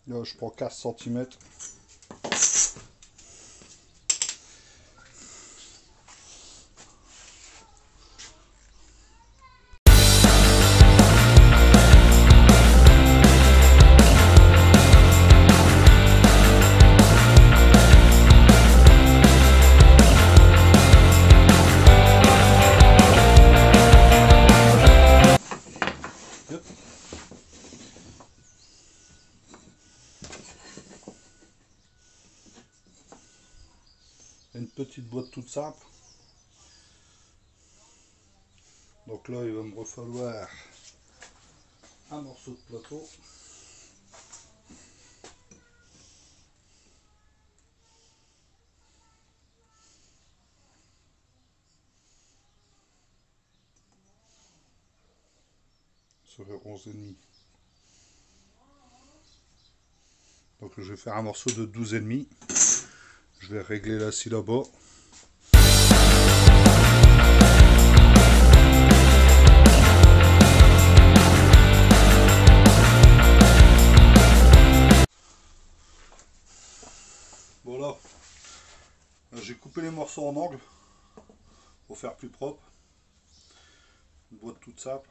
Là, je prends 15 cm. Une petite boîte toute simple. Donc là, il va me falloir un morceau de plateau. Ça fait 11,5. Donc je vais faire un morceau de 12,5. Je vais régler la scie là-bas. Voilà. J'ai coupé les morceaux en angle pour faire plus propre. Une boîte toute simple.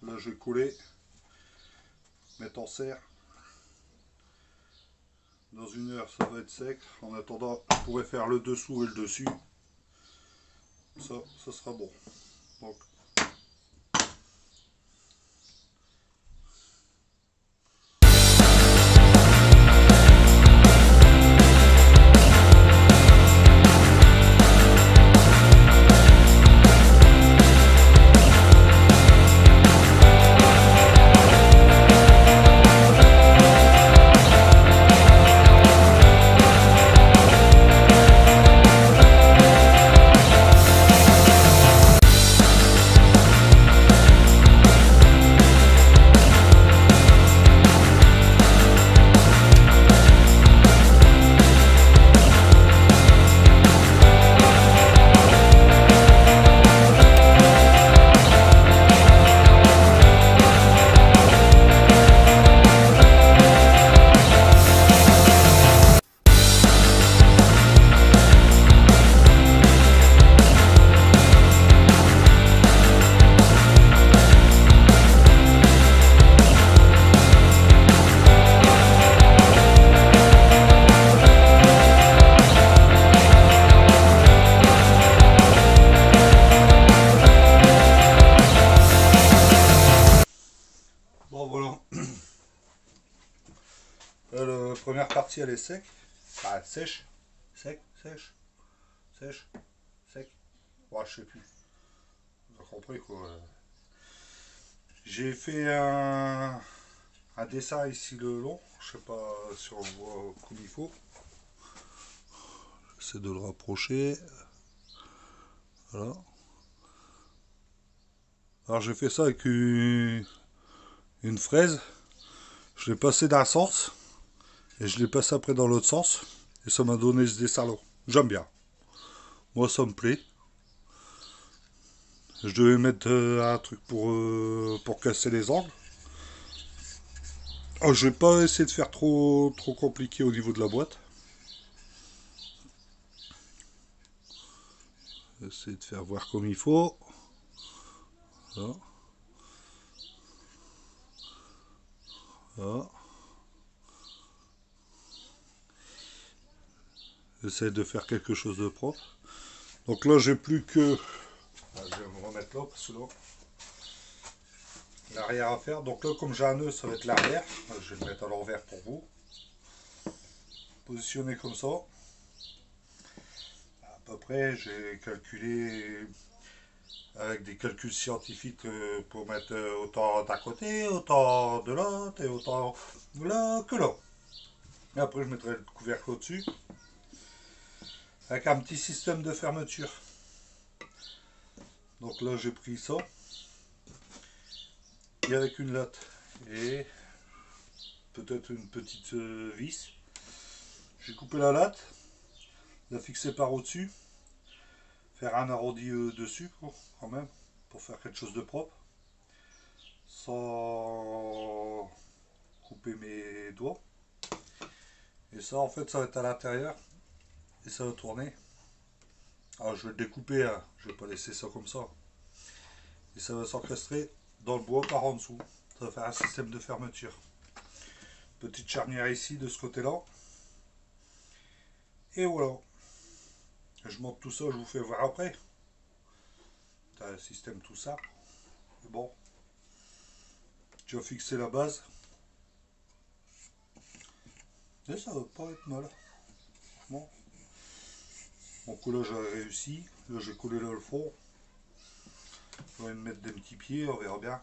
Là je vais coller, mettre en serre. Dans 1 heure ça va être sec. En attendant, je pourrais faire le dessous et le dessus. Ça sera bon. Donc, bon voilà. La première partie elle est sec. Ah, sèche. Sec, sèche. Sèche. Sec. Ouais, je sais plus. Vous avez compris quoi. J'ai fait un dessin ici le long. Je sais pas si on voit comme il faut. J'essaie de le rapprocher. Voilà. Alors j'ai fait ça avec une fraise. Je l'ai passé d'un sens. Et je l'ai passé après dans l'autre sens. Et ça m'a donné ce dessin-là. J'aime bien. Moi ça me plaît. Je devais mettre un truc pour casser les angles. Oh, je vais pas essayer de faire trop compliqué au niveau de la boîte. Essayer de faire voir comme il faut. Voilà. Voilà. J'essaie de faire quelque chose de propre. Donc là j'ai plus que... Je vais me remettre là parce que là... l'arrière à faire. Donc là comme j'ai un nœud ça va être l'arrière. Je vais le mettre à l'envers pour vous. Positionner comme ça. peu près, j'ai calculé avec des calculs scientifiques pour mettre autant d'un côté, autant de l'autre et autant là que là. Et après, je mettrai le couvercle au-dessus avec un petit système de fermeture. Donc là, j'ai pris ça et avec une latte et peut-être une petite vis. J'ai coupé la latte, la fixer par au-dessus, faire un arrondi dessus quand même, pour faire quelque chose de propre, sans couper mes doigts. Et ça, en fait, ça va être à l'intérieur et ça va tourner. Alors, je vais le découper, hein. Je vais pas laisser ça comme ça. Et ça va s'encastrer dans le bois par en dessous. Ça va faire un système de fermeture. Petite charnière ici de ce côté-là. Et voilà. Je monte tout ça, je vous fais voir après. C'est un système tout simple. Mais bon. Tu vas fixer la base. Et ça va pas être mal. Bon. Mon coulage a réussi. Là, j'ai collé là le fond. Je vais me mettre des petits pieds, on verra bien.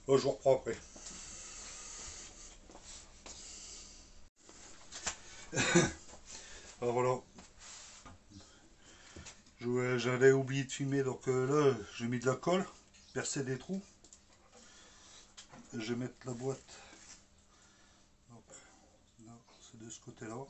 Bon, je vous reprends après. Alors voilà. J'avais oublié de filmer, donc là j'ai mis de la colle, percer des trous. Je vais mettre la boîte. Donc, là, c'est de ce côté-là.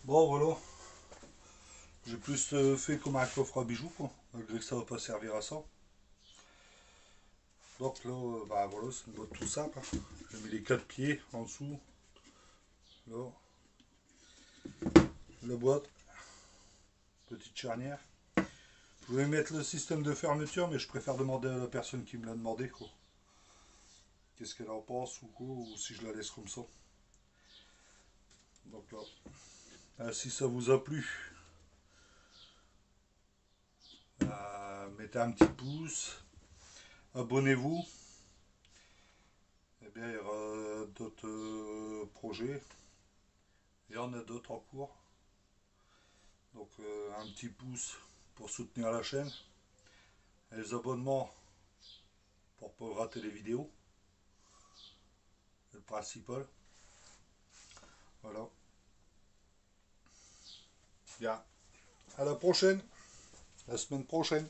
Bon voilà, j'ai plus fait comme un coffre à bijoux quoi, malgré que ça va pas servir à ça. Donc là, bah voilà, c'est une boîte tout simple. Hein. J'ai mis les 4 pieds en dessous. Là, la boîte, petite charnière. Je voulais mettre le système de fermeture, mais je préfère demander à la personne qui me l'a demandé quoi. Qu'est-ce qu'elle en pense ou quoi, ou si je la laisse comme ça. Donc là, si ça vous a plu, mettez un petit pouce, abonnez-vous. Eh bien, il y aura d'autres projets. Il y en a d'autres en cours. Donc un petit pouce pour soutenir la chaîne. Et les abonnements pour ne pas rater les vidéos. C'est le principal. Voilà. Bien. À la prochaine. La semaine prochaine.